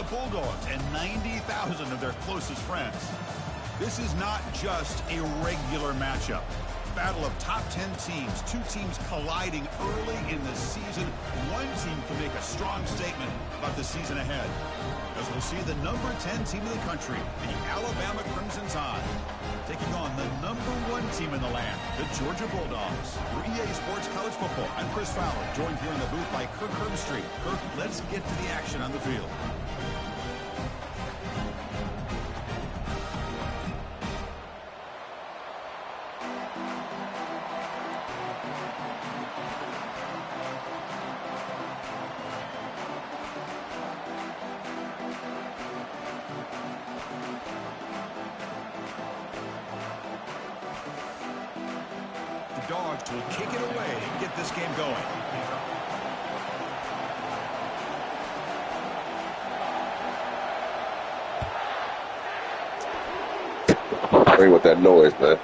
Bulldogs and 90,000 of their closest friends. This is not just a regular matchup. Battle of top 10 teams, two teams colliding early in the season. One team can make a strong statement about the season ahead, as we'll see the number 10 team in the country, the Alabama Crimson Tide, taking on the number 1 team in the land, the Georgia Bulldogs. For EA Sports College Football, I'm Chris Fowler, joined here in the booth by Kirk Herbstreit. Kirk, let's get to the action on the field. Dogs will kick it away and get this game going. Bring with that noise, man.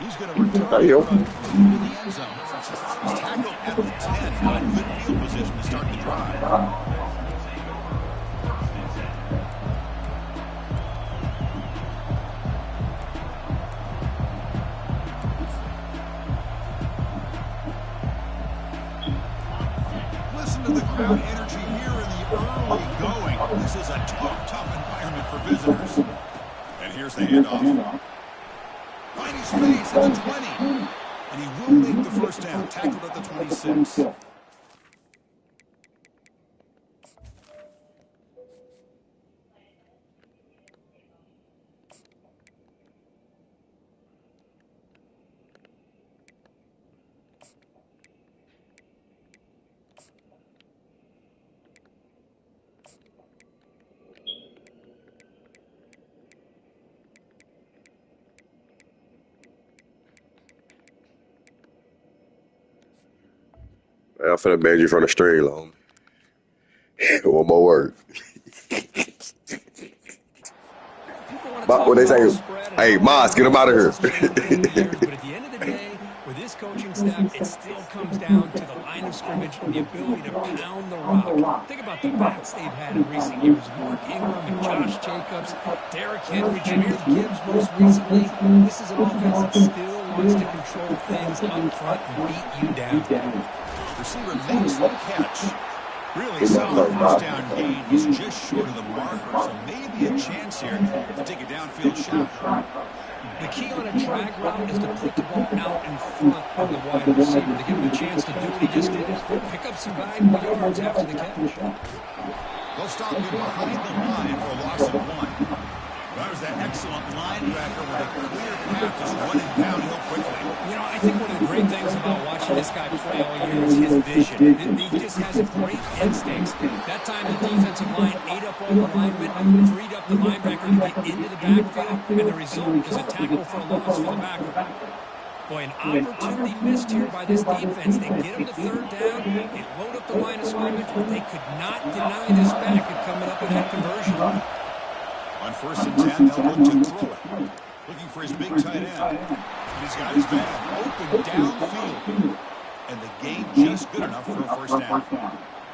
He's going to return from the end zone. He's tackled at the 10. Not in good field position to start the drive. To the crowd energy here in the early going. This is a tough environment for visitors. And here's the handoff. Finding space at the 20. And he will make the first down. Tackled at the 26. I'm finna ban you from the stream, homie. One more word. But what they say, hey, Moss, get him out of here. But at the end of the day, with this coaching staff, it still comes down to the line of scrimmage and the ability to pound the rock. Think about the backs they've had in recent years. Mark Ingram and Josh Jacobs, Derrick Henry, Jahmyr Gibbs most recently. This is an offense that still wants to control things up front and beat you down. Receiver makes the catch. Really solid first down gain. He's just short of the marker, so maybe a chance here to take a downfield shot. The key on a drag route is to put the ball out in front of the wide receiver to give him a chance to do what he just did. Pick up some valuable yards after the catch. They'll stop him behind the line for a loss of 1. There's that excellent linebacker with a clear path just running downhill quickly. You know, I think one of the great things about watching this guy play all year is his vision. He just has great instincts. That time the defensive line ate up all the linemen, freed up the linebacker to get into the backfield, and the result is a tackle for a loss for the backer. Boy, an opportunity missed here by this defense. They get him to third down, they load up the line of scrimmage, but they could not deny this back at coming up with that conversion. On 1st and 10, they'll look to throw it. Looking for his big tight end. He's got his man open downfield. And the gain just good enough for a first down.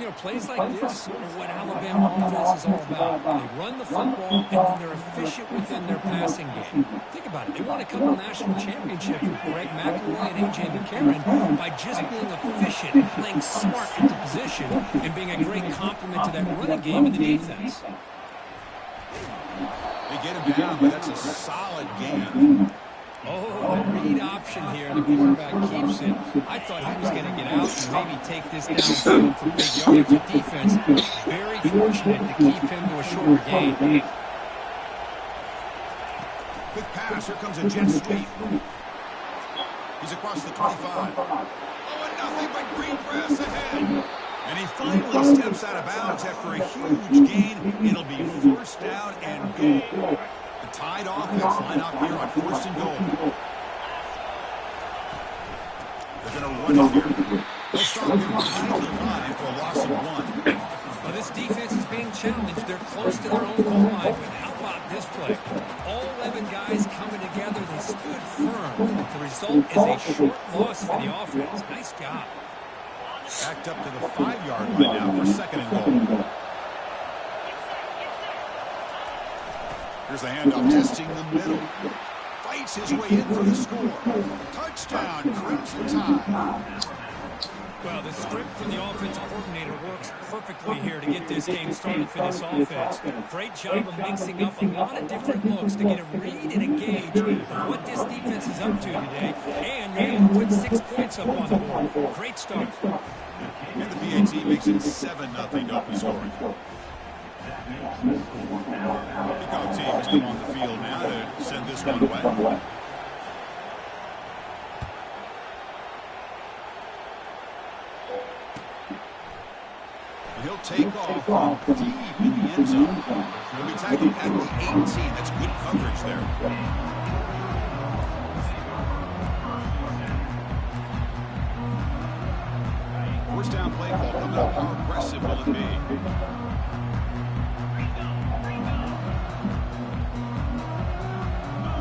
You know, plays like this are what Alabama offense is all about. They run the football, and then they're efficient within their passing game. Think about it. They won a couple national championships with Greg McElroy and A.J. McCarron by just being efficient, playing smart into position, and being a great complement to that running game in the defense. They get him down, but that's a solid gain. Oh, a read option here. The quarterback keeps it. I thought he was going to get out and maybe take this downfield for big yardage. The defense very fortunate to keep him to a shorter gain. Quick pass. Here comes a jet sweep. He's across the 25. Oh, and nothing but green grass ahead. And he finally steps out of bounds after a huge gain. It'll be first down and goal. The Tide offense line up here on 1st and goal. They're going to run it here. They'll start him behind the line for a loss of 1. Well, this defense is being challenged. They're close to their own goal line, but how about this play? All 11 guys coming together. They stood firm. The result is a short loss for the offense. Nice job. Backed up to the 5-yard line now for 2nd and goal. Here's the handoff, testing the middle. Fights his way in for the score. Touchdown, Crimson Tide. Well, the script for the offensive coordinator works perfectly here to get this game started for this offense. Great job of mixing up a lot of different looks to get a read and a gauge of what this defense is up to today. And you're able to put 6 points up on the board. Great start. And the PAT makes it 7-0 to open scoring. Kickoff teams come on the field now to send this one away. He'll take off from deep in the end zone. He'll be tackled at the 18. That's good coverage there. First down play call coming up. How aggressive will it be?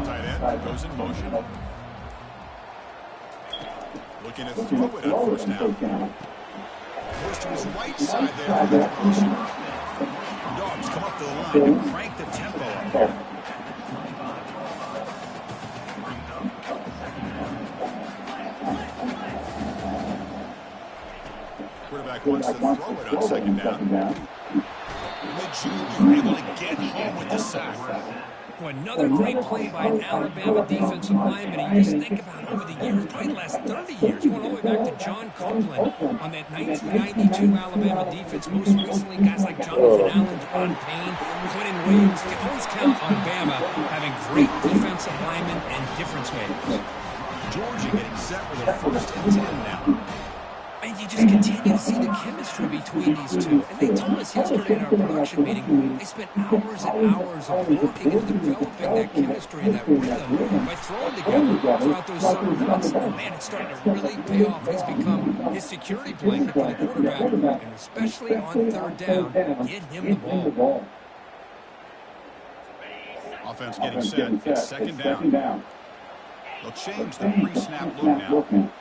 Tight end goes in motion. Looking to throw it on first down. Goes to his right side there for the completion. Dogs come up to the line to crank the tempo up. Quarterback wants to throw it on second down. And the junior able to get home with the sack. Well, another great play by an Alabama defensive lineman. And you just think about over the years, probably the last 30 years, going all the way back to John Copeland on that 1992 Alabama defense. Most recently, guys like Jonathan Allen, John Payne, Quentin Williams. You can always count on Bama having great defensive linemen and difference makers. Georgia getting set for their first and 10 now. And you just continue to see the chemistry between these two. And they told us yesterday in our production meeting, they spent hours and hours of working and developing that chemistry and that rhythm by throwing together throughout those summer months. And man, it's starting to really pay off. He's become his security blanket for the quarterback, and especially on third down, get him the ball. Offense getting set. It's second down. They'll change the pre-snap look now.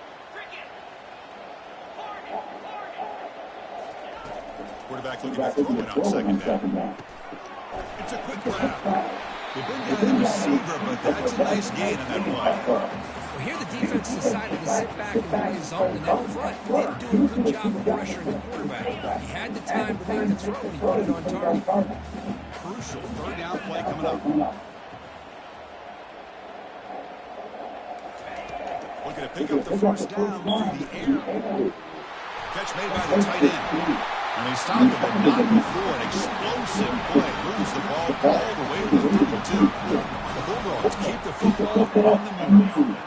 Quarterback looking to throw it on second down. It's a quick grab. They've been down the receiver, but that's a nice gain on that play. Well, here the defense decided to sit back and play his zone, and that front didn't do a good job of pressuring the quarterback. He had the time to make the throw, and he put it on target. Crucial third down play coming up. Looking to pick up the first down through the air. Catch made by the tight end. And he stopped him, but not before. An explosive play. Moves the ball all the way to the 32. The Bulldogs keep the football on the move.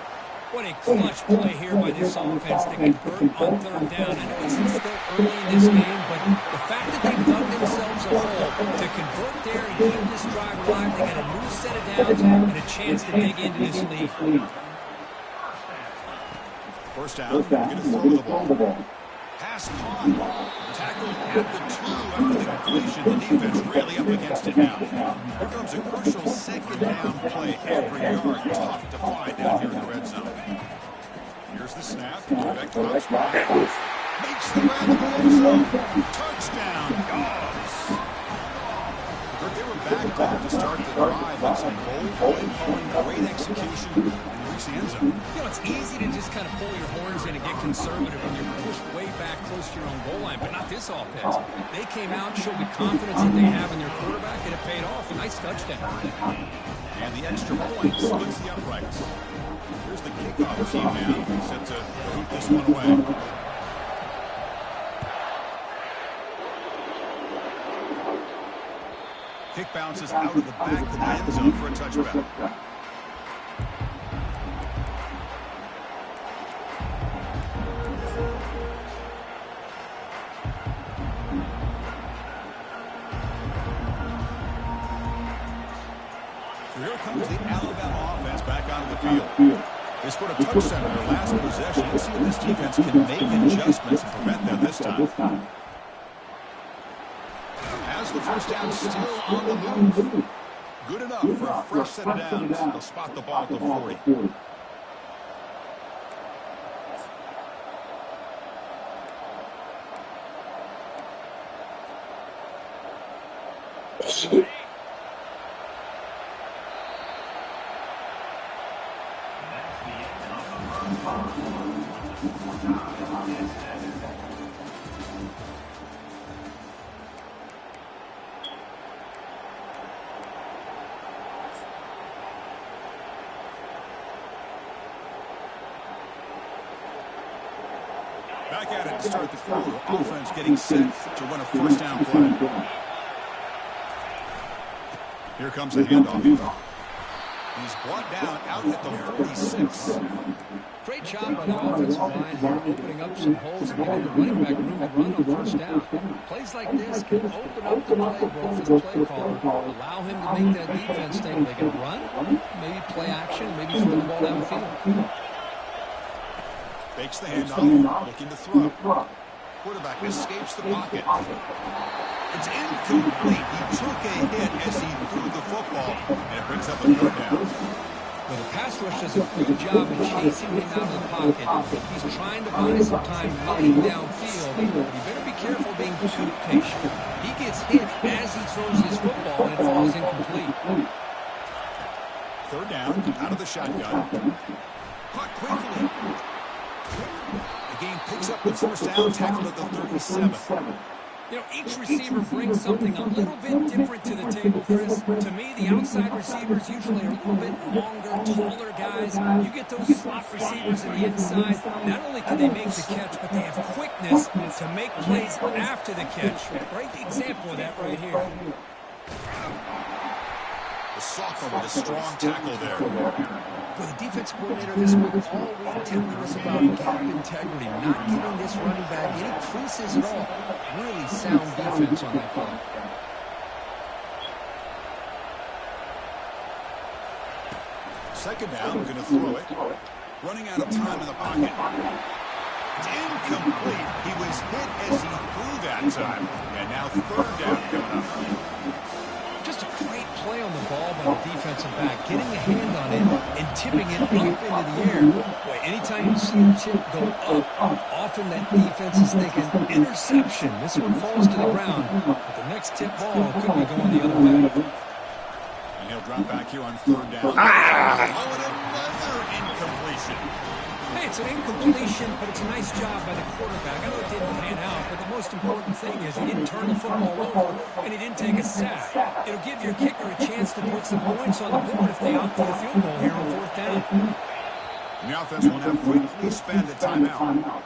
What a clutch play here by this offense to convert on third down. I know it's still early in this game, but the fact that they've dug themselves a hole to convert there and keep this drive alive, they got a new set of downs and a chance to dig into this lead. First down, going to throw the ball. Pass caught. Tackled at the 2 after the completion. The defense really up against it now. Here comes a crucial second down play. Every yard tough to find down here in the red zone. Here's the snap. Quarterback comes back. Makes the grab in the end zone. Touchdown, Dogs. They were backed up to start the drive on some bold play calling, great execution, and reach the end zone. You know, it's easy to just kind of pull your horns in and get conservative when you're pushed way back close to your own goal line, but not this offense. They came out, showed the confidence that they have in their quarterback, and it paid off. A nice touchdown. And the extra point splits the uprights. Here's the kickoff team now, set to boot this one away. Kick bounces out of the back of the end zone for a touchback. So here comes the Alabama offense back onto the field. They scored a touchdown in their last possession. Let's see if this defense can make adjustments and prevent that this time. Has the first down still on the move. Good enough for a fresh set of downs. They'll spot the ball at the 40. back at it to start the quarter. Offense getting set to run a first down play. Here comes a handoff. He's brought down out at the 46. Great job by the offensive line here, opening up some holes and giving the running back room to run on first down. Plays like this can open up the playbook for the play caller. Allow him to make that defense think they can run, maybe play action, maybe throw the ball downfield. Fakes the handoff, looking to throw. Quarterback escapes the pocket. It's incomplete. He took a hit as he threw the football, and it brings up a third down. Well, the pass rush does a good job of chasing him out of the pocket. He's trying to buy some time looking downfield. You better be careful being too patient. He gets hit as he throws his football, and it falls incomplete. Third down, out of the shotgun. Caught quickly. The game picks up the first down, tackled at the 37. You know, each receiver brings something a little bit different to the table, Chris. To me, the outside receivers usually are a little bit longer, taller guys. You get those slot receivers in the inside. Not only can they make the catch, but they have quickness to make plays after the catch. Great example of that right here. The sophomore with a strong tackle there. Well, the defense coordinator this week all week telling us about gap integrity, not giving this running back any creases at all. Really sound defense on that play. Second down, going to throw it. Running out of time in the pocket. It's incomplete. He was hit as he threw that time. And now third down coming up. Just a great play on the ball by the defensive back, getting a hand on it and tipping it up into the air. Boy, anytime you see a tip go up, often that defense is thinking interception. This one falls to the ground, but the next tip ball could be going the other way. And he'll drop back here on third down. Oh, and another incompletion. Hey, it's an incompletion, but it's a nice job by the quarterback. I know it didn't pan out, but the most important thing is he didn't turn the football over, and he didn't take a sack. It'll give your kicker a chance to put some points on the board if they opt for the field goal here on fourth down. And the offense will now quickly spend a timeout.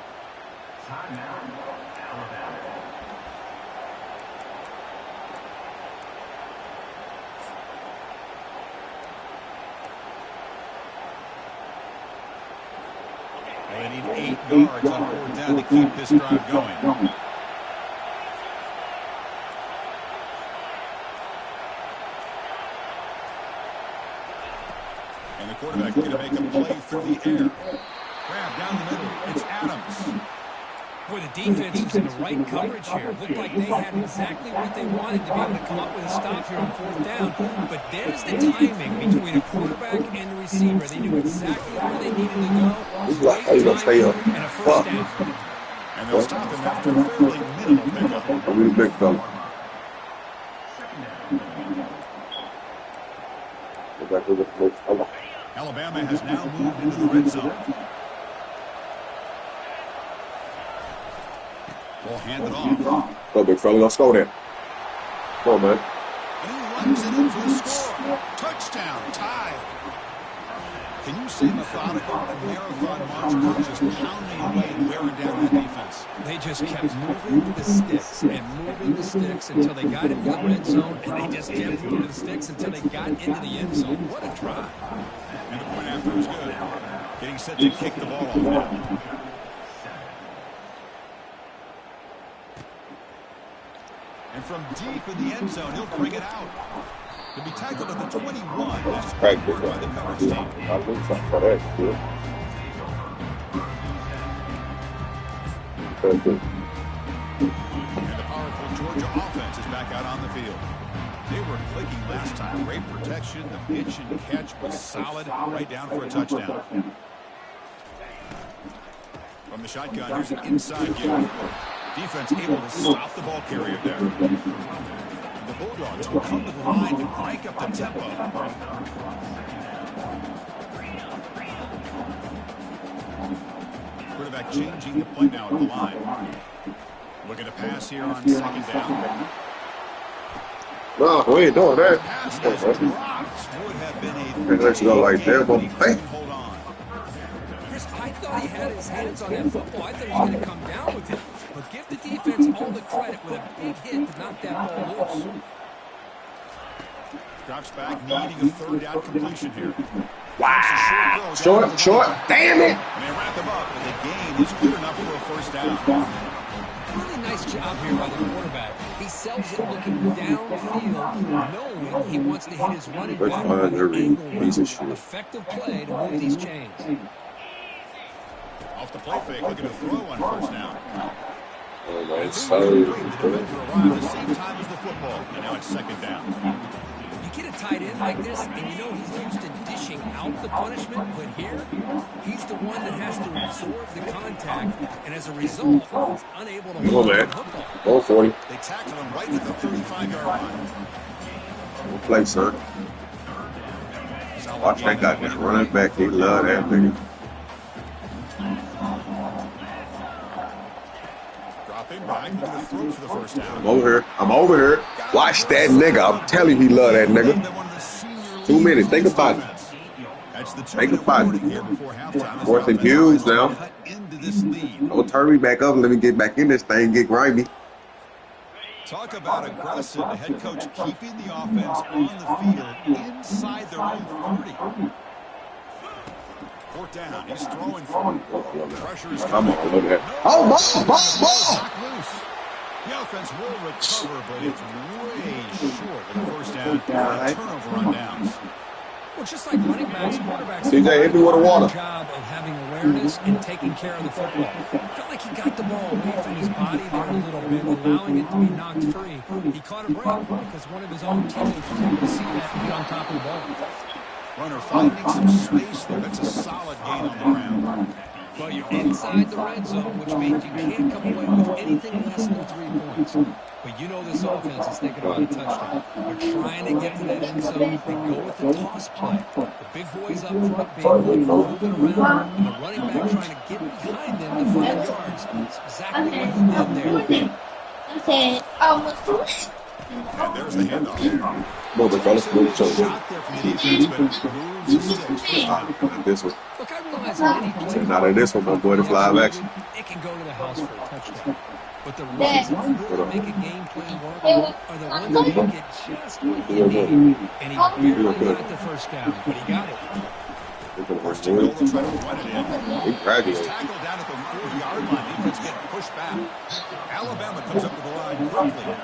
They need 8 yards on fourth down to keep this drive going. And the quarterback going to make a play through the air. Grab down the middle. It's Adams. Boy, the defense was in the right coverage here. Looked like they had exactly what they wanted to be able to come up with a stop here on fourth down. But there's the timing between a quarterback and the receiver. They knew exactly where they needed to go. Great timing and a first down. And they'll stop him after a fairly minimal pickup. Alabama has now moved into the red zone. We'll hand it off. Go, big fella. Let's go there. Come on, man. And he runs it in for the score. Touchdown, tie. Can you say methodical? A marathon march, just pounding away and wearing down that defense. They just kept moving the sticks and moving the sticks until they got into the red zone, and they just kept moving the sticks until they got into the end zone. What a drive. And the point after was good. Getting set to kick the ball off now. And from deep in the end zone, he'll bring it out. He'll be tackled at the 21. That's great work by the coverage team. And the powerful Georgia offense is back out on the field. They were clicking last time. Great protection. The pitch and catch was solid right down for a touchdown. From the shotgun, here's an inside give. Defense able to stop the ball carrier there. The Bulldogs will come to the line to crank up the tempo. Quarterback changing the play now at the line. Looking to pass here on second down. No, we ain't doing that. Pass was dropped. Would have been a let's go like that, but hey. hold on. Chris, I thought he had had his hands on that football. I thought he was going to come down with it. But give the defense all the credit with a big hit to knock that ball loose. Drops back, needing a third down completion here. Wow. Short. Damn it. And they wrap him up, and the gain is good enough for a first down. Really nice job here by the quarterback. He sells it looking downfield, knowing he wants to hit his running back with an angle. Effective play to move these chains. Off the play fake, looking to throw on first down. Oh, that's The defender arrived at the same time as the football, and now it's second down. You get a tight end like this, and you know he's used to dishing out the punishment, but here, he's the one that has to absorb the contact, and as a result, he's unable to hold the football. Go 40. They tackle him right at the 35-yard line. Good play, son. Watch that guy just running back. He love that nigga. Dropping back, looking to throw for the first down. I'm over here. Watch that nigga. I'm telling you, he love that nigga. 2 minutes. Think about it. Think about it. Fourth and huge now. Don't turn me back up. Let me get back in this thing. Get grimy. Talk about aggressive. The head coach keeping the offense on the field inside their own 30. Fourth down. He's throwing for it. Pressure is coming. Come on, look at that. Oh, ball. The offense will recover, but it's way short of the first down. Turnover on downs. Well, just like running backs, quarterbacks CJ, hit me with a water. Job of having awareness and taking care of the football. Felt like he got the ball away from his body there a little bit, allowing it to be knocked free. He caught a break because one of his own teammates was able to see that and be on top of the ball. Runner finding some space there. That's a solid gain on the ground. Well, you're inside the red zone, which means you can't come away with anything less than 3 points. But you know this offense is thinking about a touchdown. They're trying to get to that end zone. They go with the toss play. The big boys up front being moving around, and the running back trying to get behind them to find yards. That's exactly what he did there. And there's the handoff. Move it, fellas. Move it, Shot there from the defense, but moves the sticks. This one. Look, I realize in any particular Not in this one, my boy. The live action. it can go to the house for a touchdown. But the ones that really make a game plan work are the ones that make it just what you need. And he barely got the first down, but he got it. First and goal, they'll try to run it in. He He's graduated. tackled down at the 4-yard line. Defense getting pushed back. Alabama comes up to the line quickly now.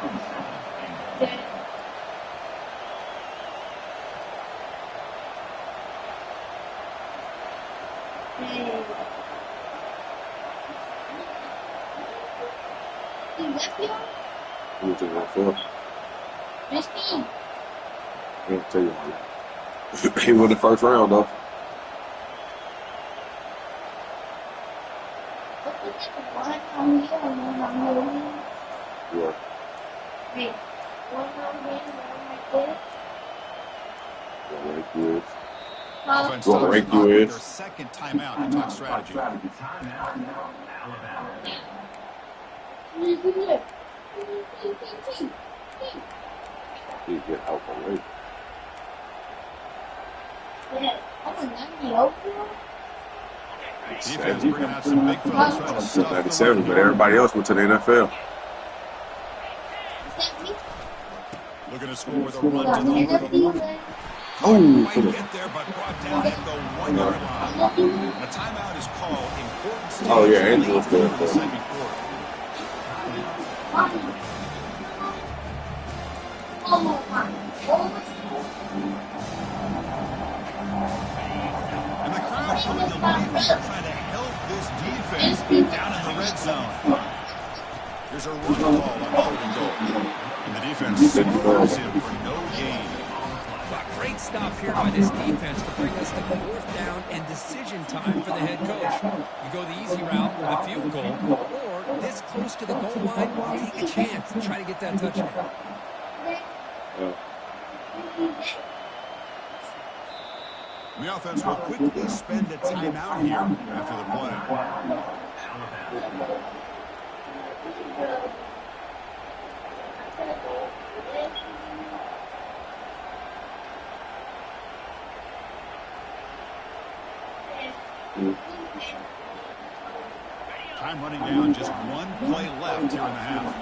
He won the first round, though. Yeah. Offense Gonna stops rank the you clock with is. their second timeout to talk strategy. He get out for late. Defense bringing out some big fellas trying to stuff 97, but everybody else went to the NFL. Looking to score with a run to the middle. Oh, Might get there, but brought down at the 1-yard line. And a timeout is called. Important stage Oh, yeah, Andrew was late there in the for it. second quarter. And the crowd showing the lead here, trying to help this defense down in the red zone. Here's a run ball on third and goal. And the defense scores him for no gain. Great stop here by this defense to bring us to 4th down and decision time for the head coach. You go the easy route with a field goal, or this close to the goal line, you take a chance and try to get that touchdown. And the offense will quickly spend a timeout here after the play. Time running down, just one play left here in the half.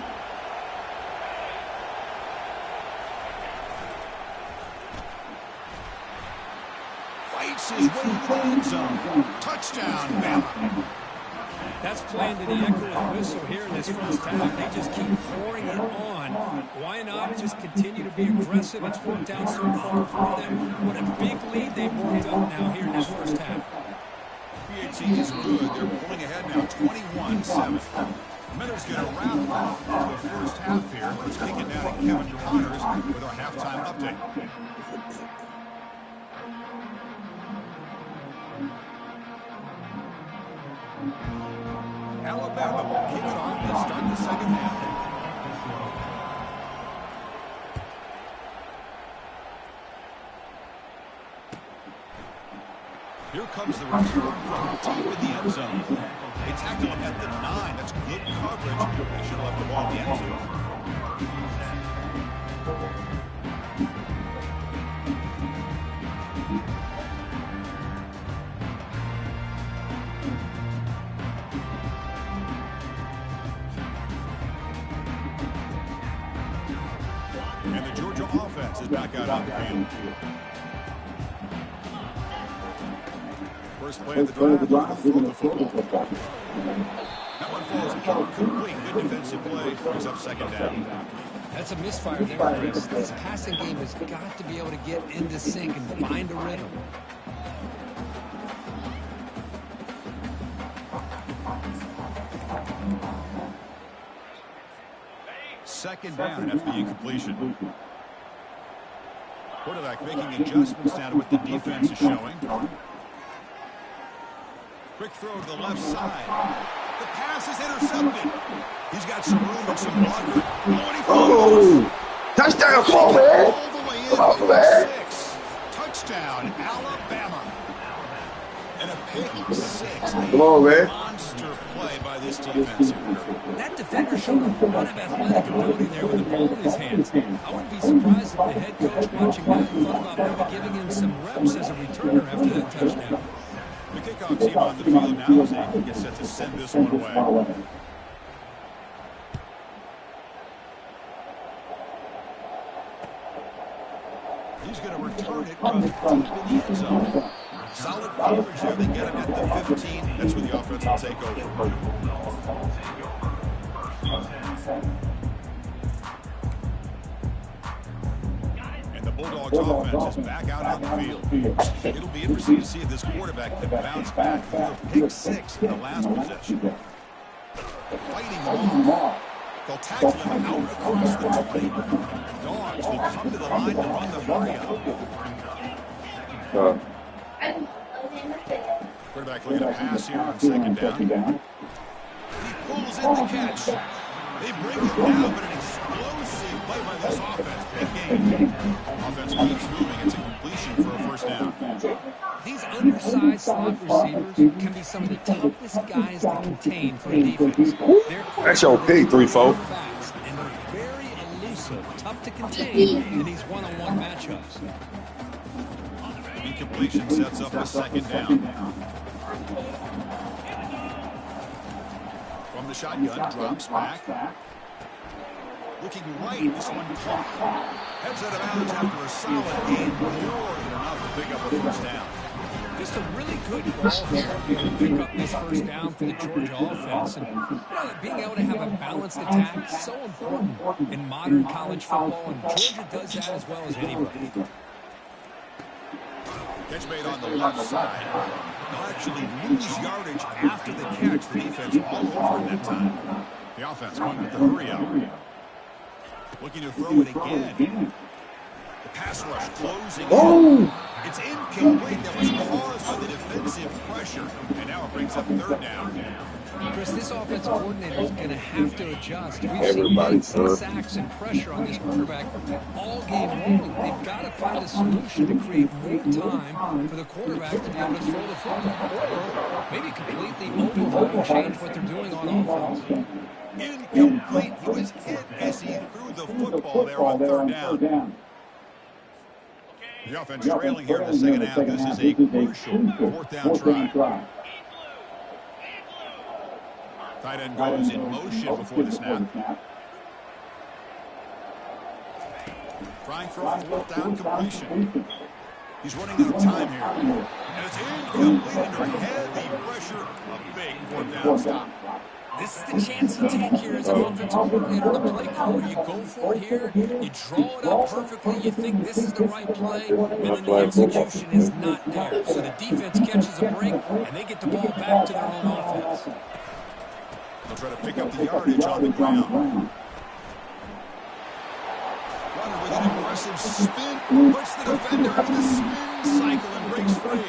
Fights his way to the end zone. Touchdown, Bama. That's playing to the echo of the whistle here in this first half. They just keep pouring it on. Why not just continue to be aggressive? It's worked out so far for them. What a big lead they've worked up now here in this first half. PAT is good. They're pulling ahead now, 21-7. Miller's going to wrap up the first half here. Let's kick it down to Kevin Connors with our halftime update. Alabama will kick it off to start the second half. Here comes the return from deep in the end zone. They tackle him at the 9. That's good coverage. They should have left the ball in the end zone. And the Georgia offense is back out on the field. First play of the drive, throw the football. That one falls incomplete. Good defensive play. Brings up second down. That's a misfire there, Chris. This passing game has got to be able to get into sync and find a rhythm. Second down after the incompletion. Quarterback making adjustments down to what the defense is showing. Quick throw to the left side. The pass is intercepted. He's got some room and some blocker. Oh, touchdown, come on, man. All the way in. Come on, man. 6. Touchdown, Alabama. And a pick 6. Come on, man. Monster play by this defense. That defender showed a lot of athletic ability there with the ball in his hands. I wouldn't be surprised if the head coach watching that thought about maybe giving him some reps as a returner after that touchdown. The kickoff team on the field now as they get set to send this one away. He's going to return it from deep in the end zone. Solid coverage there. They get him at the 15. That's where the offense will take over. And the Bulldogs offense is back out on the field. It'll be interesting to see if this quarterback can bounce back for a pick 6 in the last possession. Fighting him off. They'll tackle him out across the 20. Dogs will come to the line to run the hurry up. Quarterback looking to pass here on second down. He pulls in the catch. They bring him down, but an explosive play by this offense. Big game. Offense keeps moving. It's a completion for a first down. These undersized slot receivers can be some of the toughest guys to contain for a defense. That's your pick, 3-4. Fast, and they're very elusive, tough to contain in these one-on-one matchups. Incompletion sets up a second down. From the shotgun, drops back. Looking right, this one caught. Heads out of bounds after a solid gain. More than enough to pick up a first down. Just a really good ball here to pick up this first down for the Georgia offense. And being able to have a balanced attack is so important in modern college football, and Georgia does that as well as anybody. Catch made on the left side. They'll actually lose yardage after the catch. The defense all over it that time. The offense going with the hurry out. Looking to throw it again. The pass rush closing. Oh! It's incomplete. That was caused by the defensive pressure. And now it brings up third down. Chris, this offensive coordinator is going to have to adjust. We've Everybody, seen sacks and pressure on this quarterback all game long. They've got to find a solution to create more time for the quarterback to be able to throw the football. Or maybe completely overhaul and change what they're doing on offense. Incomplete. He was hit as he threw the football there on third down. The offense trailing here in the second half. This is a crucial fourth down try. Tight end goes in motion before the snap. Trying for a fourth down completion. He's running out of time here. And it's incomplete under heavy pressure. A big fourth down stop. This is the chance you take here as an offensive coordinator. The play call, you go for it here, you draw it up perfectly, you think this is the right play, and then the execution is not there. So the defense catches a break, and they get the ball back to their own offense. They'll try to pick up the yardage on the ground. Runner with an impressive spin, puts the defender into the spin cycle and breaks free.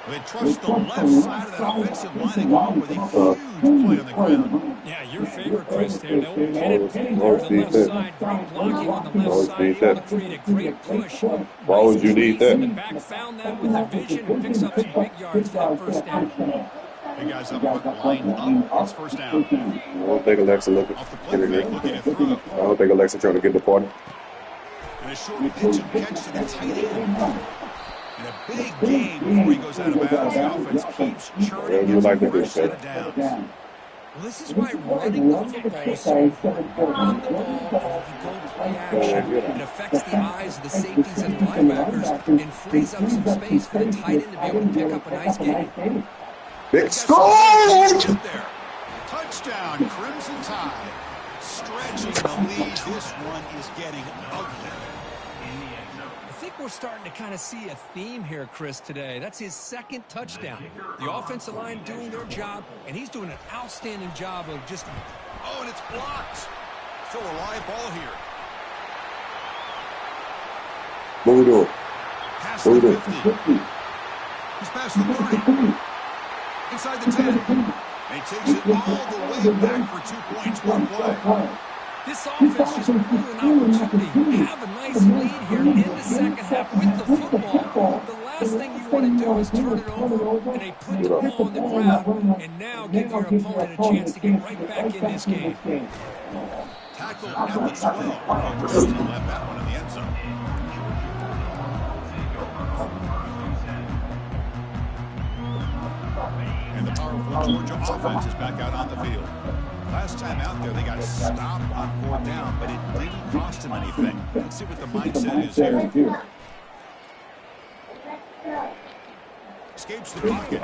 They trust the left side of that offensive line and go up with a huge play on the ground. Yeah, your favorite, Chris, there. They'll pin it there on the left side. Great blocking on the left side. Able to create a great push. Why would you need that? The back found that with the vision and picks up some big yards for that first down. Big guys up front, line up. It's first down. I don't think Alexa looking at throw. I don't think Alexa trying to get the party. And a short pitch and catch to the tight end. And a big game before he goes out of bounds. The offense keeps churning, gets a fresh set of downs. Well, this is why running the football is so important. Run the ball, and if you go play action, it affects the eyes of the safeties and linebackers and frees up some space for the tight end to be able to pick up a nice game. Big score! Touchdown, Crimson Tide. Stretching the lead. This one is getting ugly. I think we're starting to kind of see a theme here, Chris, today. That's his second touchdown. The offensive line doing their job, and he's doing an outstanding job of just... Oh, and it's blocked. Still a live ball here. What we doing? Past the 50. He's past the 30. Inside the 10. And he takes it all the way back for 2 points. One play. This offense just blew an opportunity. Have a nice lead here in the second half with the football. The last thing you want to do is turn it over, and they put the ball on the ground, and now give your opponent a chance to get right back in this game. Tackle at the 12. First team left that one in the end zone. And the powerful Georgia offense is back out on the field. Last time out there, they got stopped on fourth down, but it didn't cost them anything. Let's see what the mindset is here. Escapes the pocket.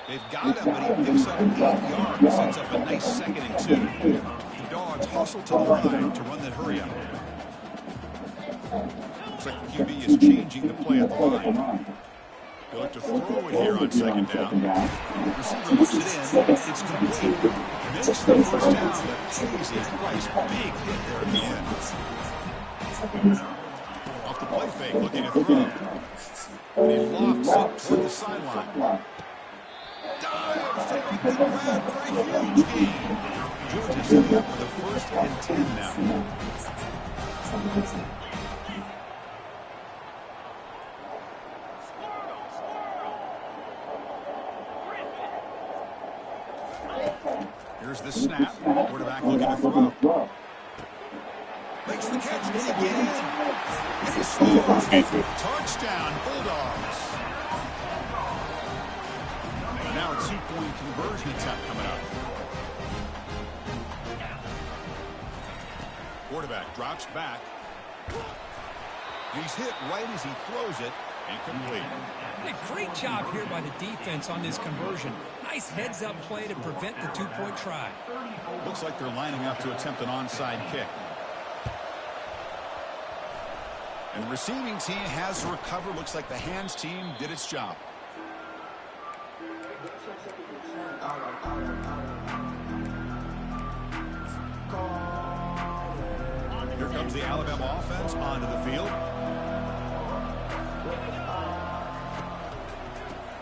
They've got him, but he picks up 8 yards, sets up a nice 2nd and 2. The Dogs hustle to the line to run that hurry up. Looks like the QB is changing the play at the line. They look to throw it here on 2nd down. The receiver looks it in. It's complete. Makes the first down, but easy. Price, big hit there at the end. Off the play fake, looking to throw. And he lofts it toward the sideline. Dives to make the grab for a huge gain. Georgia setting up for the 1st and 10 now. Here's the snap. Quarterback looking to throw. Makes the catch. Can he get in? And he scores. Touchdown, Bulldogs. And now a 2-point conversion attempt coming up. Quarterback drops back. He's hit right as he throws it. Incomplete. A great job here by the defense on this conversion. Nice heads-up play to prevent the 2-point try. Looks like they're lining up to attempt an onside kick. And the receiving team has recovered. Looks like the hands team did its job. Here comes the Alabama offense onto the field.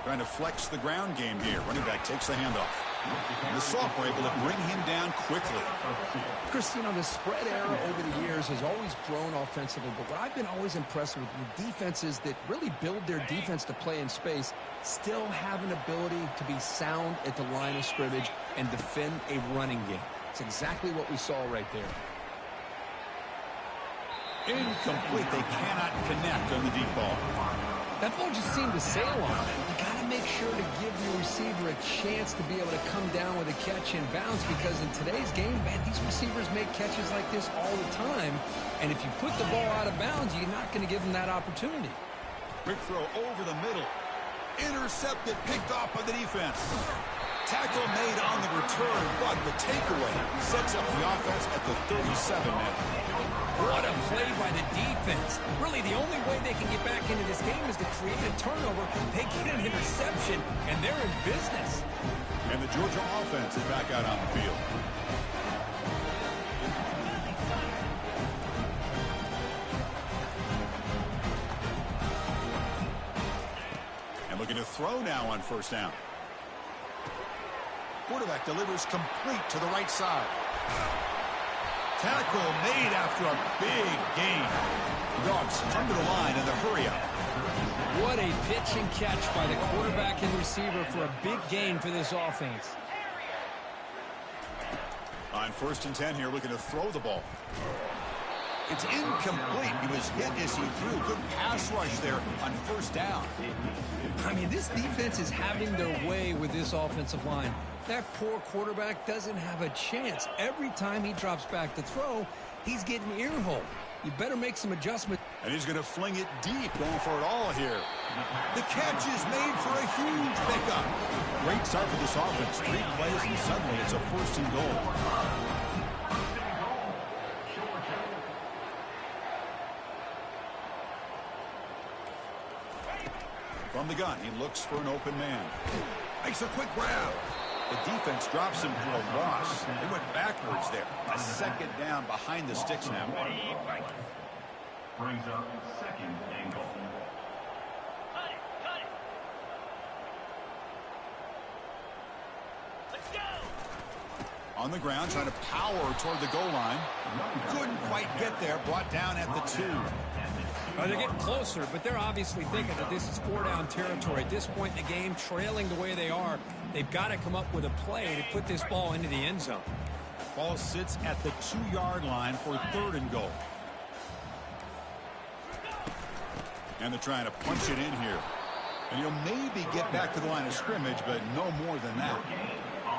Trying to flex the ground game here. Running back takes the handoff. And the Soft were able to bring him down quickly. Chris, you know, the spread era over the years has always grown offensively, but what I've been always impressed with the defenses that really build their defense to play in space still have an ability to be sound at the line of scrimmage and defend a running game. It's exactly what we saw right there. Incomplete. They cannot connect on the deep ball. That ball just seemed to sail on it. You got to make sure to give your receiver a chance to be able to come down with a catch and bounce, because in today's game, man, these receivers make catches like this all the time. And if you put the ball out of bounds, you're not going to give them that opportunity. Quick throw over the middle. Intercepted, picked off by the defense. Tackle made on the return, but the takeaway sets up the offense at the 37 now. What a play by the defense. Really, the only way they can get back into this game is to create a turnover. They get an interception, and they're in business. And the Georgia offense is back out on the field. And looking to throw now on first down. Quarterback delivers complete to the right side. Tackle made after a big gain. Dogs come to the line in the hurry-up. What a pitch and catch by the quarterback and receiver for a big gain for this offense. On 1st and 10 here, looking to throw the ball. It's incomplete. He was hit as he threw. Good pass rush there on first down. I mean, this defense is having their way with this offensive line. That poor quarterback doesn't have a chance. Every time he drops back to throw, he's getting ear-hole. You better make some adjustments. And he's going to fling it deep, going for it all here. The catch is made for a huge pickup. Great start for this offense. 3 plays, and suddenly it's a 1st and goal. From the gun, he looks for an open man. Makes a quick grab. The defense drops him for a loss. They went backwards there. A 2nd down behind the sticks now. Brings up 2nd and goal. Let's go. On the ground, trying to power toward the goal line. Couldn't quite get there. Brought down at the 2. They're getting closer, but they're obviously thinking that this is 4-down territory. At this point in the game, trailing the way they are, they've got to come up with a play to put this ball into the end zone. Ball sits at the 2-yard line for 3rd and goal. And they're trying to punch it in here. And you'll maybe get back to the line of scrimmage, but no more than that.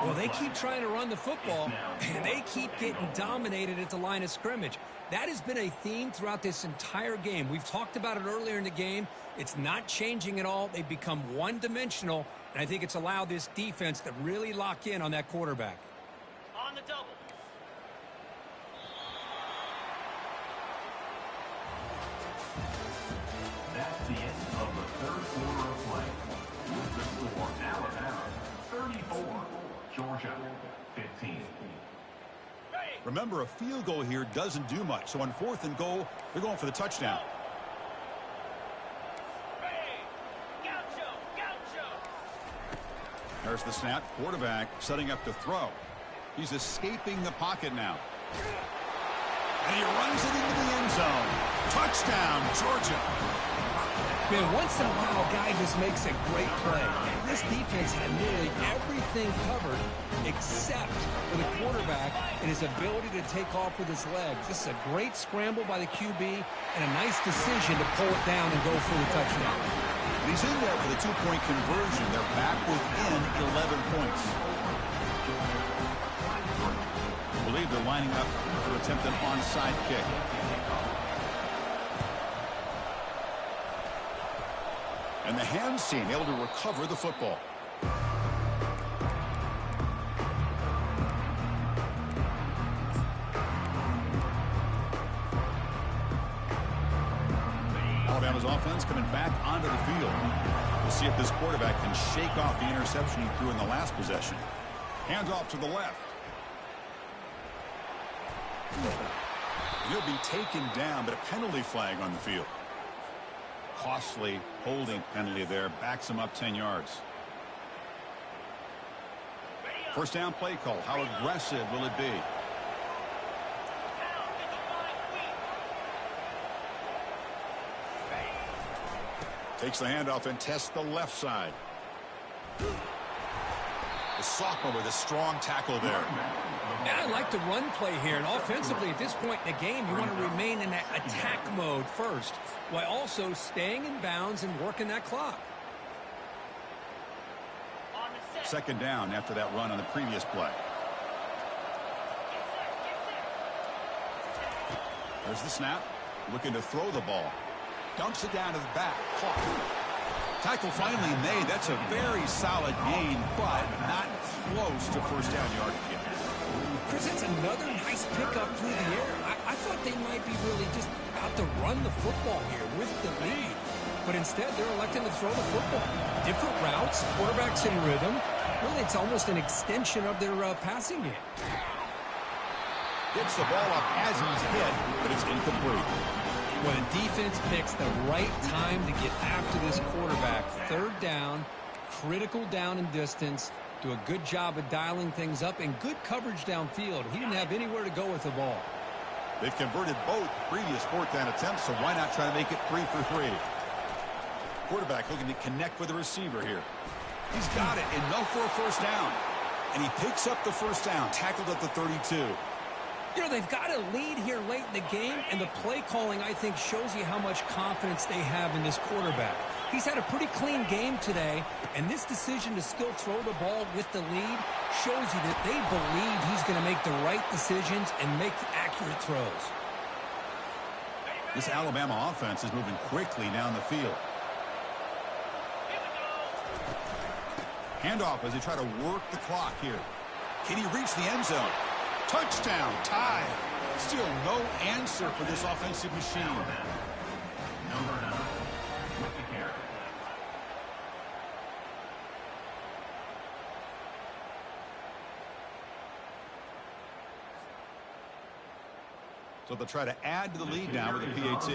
Well, they keep trying to run the football, and they keep getting dominated at the line of scrimmage. That has been a theme throughout this entire game. We've talked about it earlier in the game. It's not changing at all. They've become one-dimensional, and I think it's allowed this defense to really lock in on that quarterback. On the double. That's the end of the 3rd quarter of play. With the score, Alabama 34, Georgia 15. Remember, a field goal here doesn't do much. So on 4th and goal, they're going for the touchdown. There's the snap. Quarterback setting up to throw. He's escaping the pocket now. And he runs it into the end zone. Touchdown, Georgia. Man, once in a while, a guy just makes a great play. This defense had nearly everything covered except for the quarterback and his ability to take off with his legs. This is a great scramble by the QB and a nice decision to pull it down and go for the touchdown. And he's in there for the 2-point conversion. They're back within 11 points. I believe they're lining up to attempt an onside kick. And the hands team able to recover the football. Alabama's offense coming back onto the field. We'll see if this quarterback can shake off the interception he threw in the last possession. Hands off to the left. He'll be taken down, but a penalty flag on the field. Costly holding penalty there. Backs him up 10 yards. First down play call. How aggressive will it be? Takes the handoff and tests the left side. The sophomore with a strong tackle there. Yeah, I like the run play here. And offensively, at this point in the game, you want to remain in that attack mode first, while also staying in bounds and working that clock. Second down after that run on the previous play. There's the snap. Looking to throw the ball. Dumps it down to the back. Caught. Tackle finally made. That's a very solid gain, but not close to first down yardage yet. Chris, it's another nice pickup through the air. I thought they might be really just out to run the football here with the lead. But instead, they're electing to throw the football. Different routes, quarterbacks in rhythm. Really, it's almost an extension of their passing game. Gets the ball up as he's hit, but it's incomplete. When a defense picks the right time to get after this quarterback, third down, critical down and distance, do a good job of dialing things up, and good coverage downfield. He didn't have anywhere to go with the ball. They've converted both previous fourth down attempts, so why not try to make it 3 for 3? Quarterback looking to connect with the receiver here. He's got it, enough for a first down. And he picks up the first down, tackled at the 32. You know, they've got a lead here late in the game, and the play calling, I think, shows you how much confidence they have in this quarterback. He's had a pretty clean game today, and this decision to still throw the ball with the lead shows you that they believe he's going to make the right decisions and make accurate throws. This Alabama offense is moving quickly down the field. Handoff as they try to work the clock here. Can he reach the end zone? Touchdown, tied. Still no answer for this offensive machine. Number 9 with the carry. So they'll try to add to the lead now with a PAT.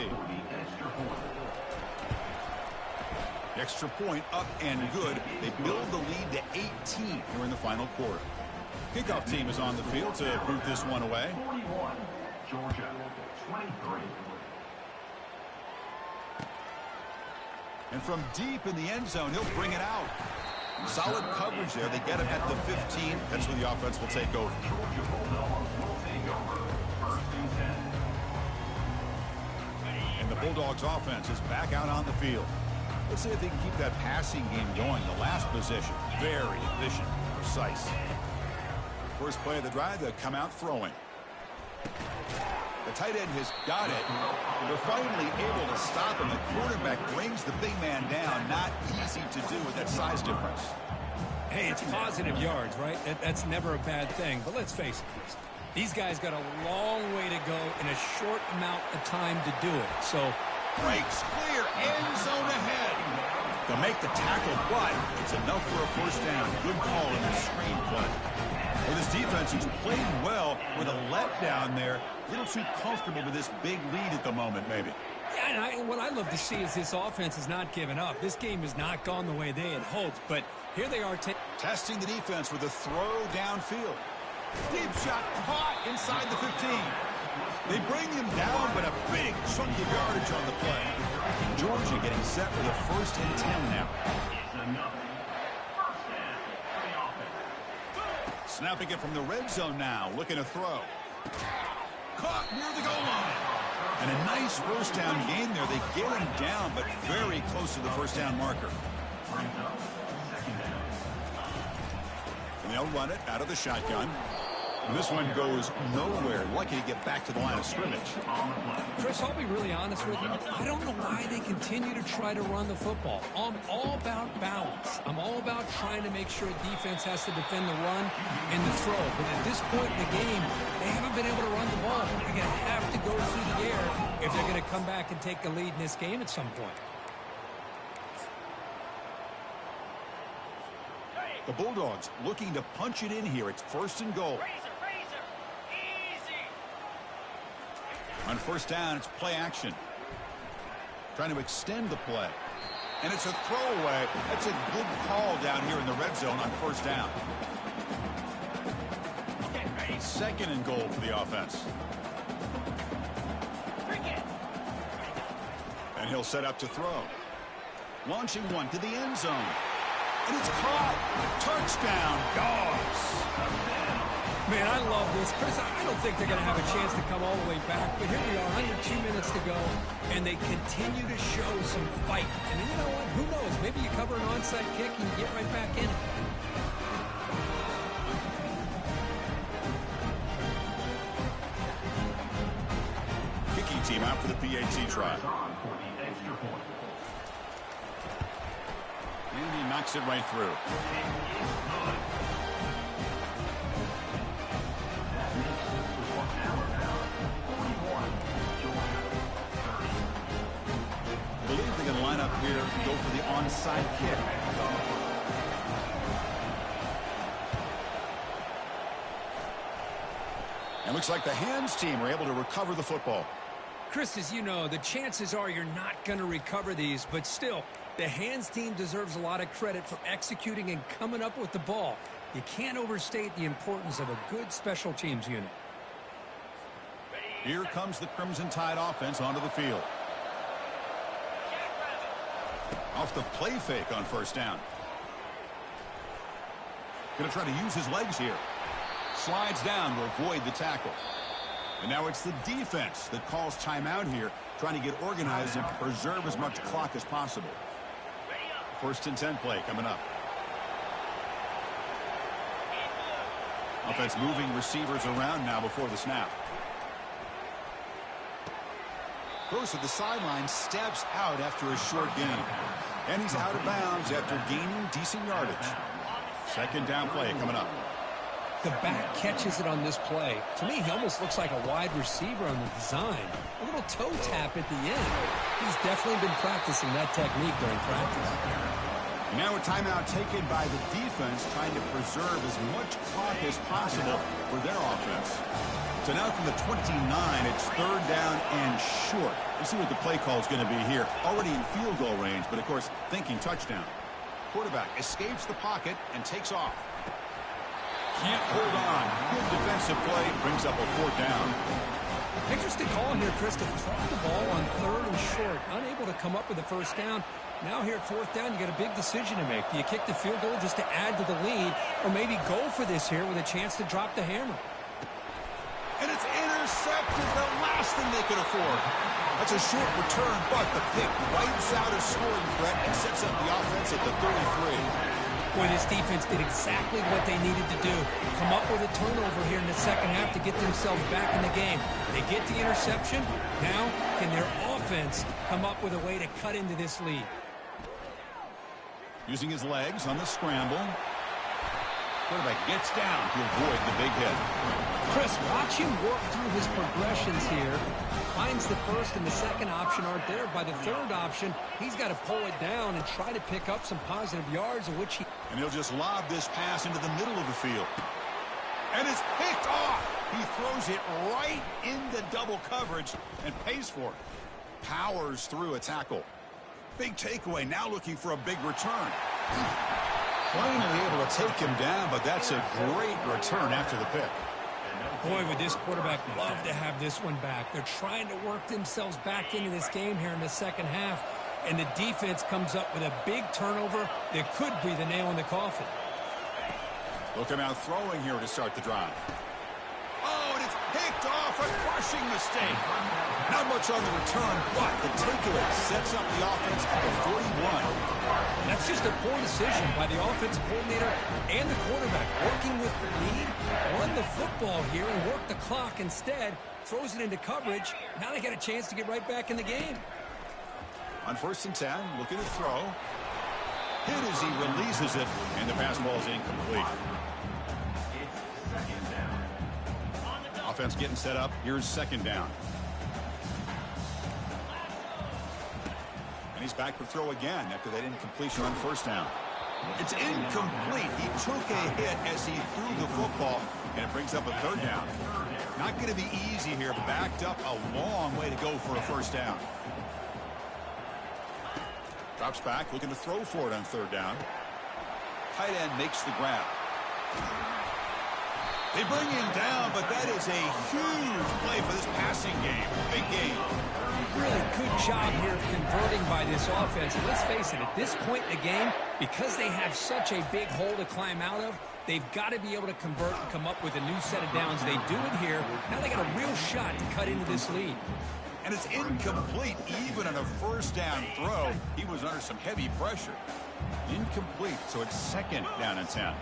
The extra point up and good. They build the lead to 18 here in the final quarter. Kickoff team is on the field to boot this one away. 41, Georgia, 23. And from deep in the end zone, he'll bring it out. Solid coverage there. They get him at the 15. That's where the offense will take over. Georgia Bulldogs will take over. First and 10. And the Bulldogs offense is back out on the field. Let's see if they can keep that passing game going. The last possession, very efficient, precise. First play of the drive, they'll come out throwing. The tight end has got it. They're finally able to stop him. The quarterback brings the big man down. Not easy to do with that size difference. Hey, it's positive yards, right? That's never a bad thing. But let's face it, these guys got a long way to go in a short amount of time to do it. So, breaks clear, end zone ahead. They'll make the tackle, but it's enough for a first down. Good call in the screen play. Well, this defense has played well with a letdown there. A little too comfortable with this big lead at the moment, maybe. Yeah, and what I love to see is this offense has not given up. This game has not gone the way they had hoped, but here they are testing the defense with a throw downfield. Deep shot caught inside the 15. They bring him down, but a big chunk of yardage on the play. Georgia getting set for the first and 10 now. Snapping it from the red zone now, looking to throw. Caught near the goal line. And a nice first down gain there. They get him down, but very close to the first down marker. And they'll run it out of the shotgun. And this one goes nowhere. Lucky to get back to the line of scrimmage. Chris, I'll be really honest with you. I don't know why they continue to try to run the football. I'm all about balance. I'm all about trying to make sure defense has to defend the run and the throw. But at this point in the game, they haven't been able to run the ball. They're going to have to go through the air if they're going to come back and take the lead in this game at some point. The Bulldogs looking to punch it in here. It's first and goal. On first down, it's play action. Trying to extend the play. And it's a throwaway. That's a good call down here in the red zone on first down. Second and goal for the offense. And he'll set up to throw. Launching one to the end zone. And it's caught. Touchdown, Dogs. Man, I love this. Chris, I don't think they're going to have a chance to come all the way back, but here we are, under 2 minutes to go, and they continue to show some fight. And you know what? Who knows? Maybe you cover an onside kick and you get right back in it. Kicking team out for the PAT try. And he knocks it right through. I believe they're going to line up here and go for the onside kick. And looks like the hands team are able to recover the football. Chris, as you know, the chances are you're not going to recover these, but still, the hands team deserves a lot of credit for executing and coming up with the ball. You can't overstate the importance of a good special teams unit. Here comes the Crimson Tide offense onto the field. Off the play fake on first down. Going to try to use his legs here. Slides down to avoid the tackle. And now it's the defense that calls timeout here, trying to get organized and preserve as much clock as possible. 1st and 10 play coming up. Offense moving receivers around now before the snap. Goes to the sideline, steps out after a short gain. And he's out of bounds after gaining decent yardage. 2nd down play coming up. The back catches it on this play. To me, he almost looks like a wide receiver on the design. A little toe tap at the end. He's definitely been practicing that technique during practice. Now a timeout taken by the defense, trying to preserve as much clock as possible for their offense. So now from the 29, it's 3rd down and short. Let's see what the play call is going to be here. Already in field goal range, but of course thinking touchdown. Quarterback escapes the pocket and takes off. Can't hold on. Good defensive play. Brings up a 4th down. Interesting call here, Chris, to throw the ball on 3rd and short. Unable to come up with a 1st down. Now here at 4th down, you got a big decision to make. Do you kick the field goal just to add to the lead, or maybe go for this here with a chance to drop the hammer? And it's intercepted, the last thing they could afford. That's a short return, but the pick wipes out a scoring threat and sets up the offense at the 33. Boy, this defense did exactly what they needed to do. Come up with a turnover here in the 2nd half to get themselves back in the game. They get the interception. Now, can their offense come up with a way to cut into this lead? Using his legs on the scramble. Quarterback gets down to avoid the big hit. Chris, watch him work through his progressions here. Finds the 1st and the 2nd option aren't there. By the 3rd option, he's got to pull it down and try to pick up some positive yards, of which he... And he'll just lob this pass into the middle of the field. And it's picked off. He throws it right into double coverage and pays for it. Powers through a tackle. Big takeaway, now looking for a big return. Finally able to take him down, but that's a great return after the pick. Boy, would this quarterback love to have this one back. They're trying to work themselves back into this game here in the 2nd half, and the defense comes up with a big turnover that could be the nail in the coffin. Look him out throwing here to start the drive. Oh, and it's picked off, a crushing mistake. Not much on the return, but the takeaway sets up the offense at the 41. That's just a poor decision by the offensive coordinator and the quarterback. Working with the lead, run the football here and work the clock instead. Throws it into coverage. Now they get a chance to get right back in the game. On 1st and 10, looking to throw. Hit as he releases it, and the pass ball is incomplete. Offense getting set up. Here's 2nd down. And he's back to throw again after that incompletion on 1st down. It's incomplete. He took a hit as he threw the football, and it brings up a 3rd down. Not going to be easy here. Backed up a long way to go for a 1st down. Drops back, looking to throw for it on 3rd down. Tight end makes the grab. They bring him down, but that is a huge play for this passing game. Big game. Really good job here of converting by this offense. And let's face it, at this point in the game, because they have such a big hole to climb out of, They've got to be able to convert and come up with a new set of downs. They do it here. Now they got a real shot to cut into this lead. And it's incomplete. Even on a first down throw, he was under some heavy pressure. Incomplete, so it's second down and 10.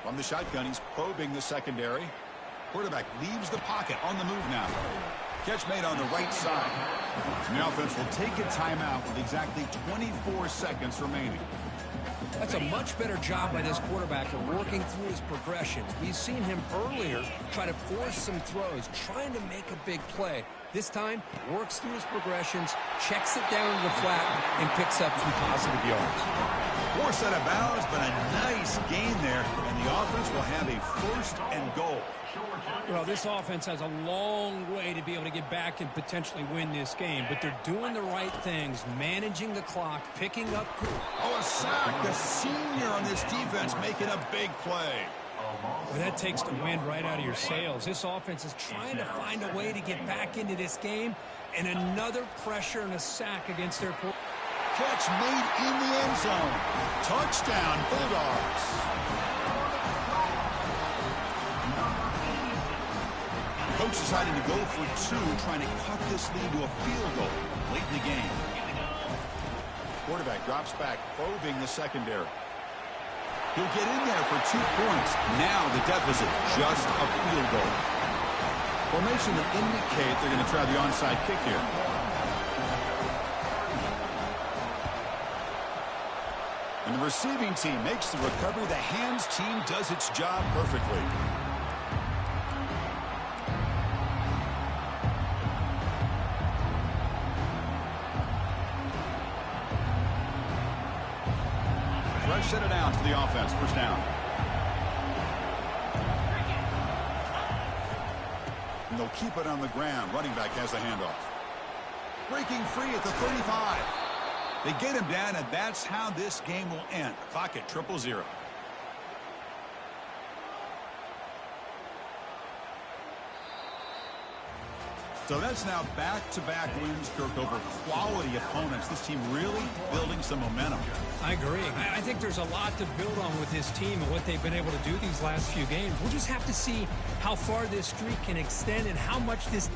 From the shotgun, he's probing the secondary. Quarterback leaves the pocket on the move now. Catch made on the right side. And the offense will take a timeout with exactly 24 seconds remaining. That's a much better job by this quarterback of working through his progressions. We've seen him earlier try to force some throws, trying to make a big play. This time, works through his progressions, checks it down to the flat, and picks up some positive yards. Force out of bounds, but a nice gain there, and the offense will have a first and goal. Well, this offense has a long way to be able to get back and potentially win this game, but they're doing the right things, managing the clock, picking up. Oh, a sack. The senior on this defense making a big play. Well, that takes the wind right out of your sails. This offense is trying to find a way to get back into this game, and another pressure and a sack against their quarterback. Catch made in the end zone. Touchdown, Bulldogs. Coach decided to go for two, trying to cut this lead to a field goal late in the game. Quarterback drops back, probing the secondary. He'll get in there for 2 points. Now the deficit, just a field goal. Formation that indicate they're going to try the onside kick here. And the receiving team makes the recovery. The hands team does its job perfectly. Fresh set of downs for the offense. First down. And they'll keep it on the ground. Running back has the handoff. Breaking free at the 35. They get him down, and that's how this game will end. The clock at 0-0. So that's now back-to-back wins, Kirk, over quality opponents. This team really building some momentum. I agree. I think there's a lot to build on with this team and what they've been able to do these last few games. We'll just have to see how far this streak can extend and how much this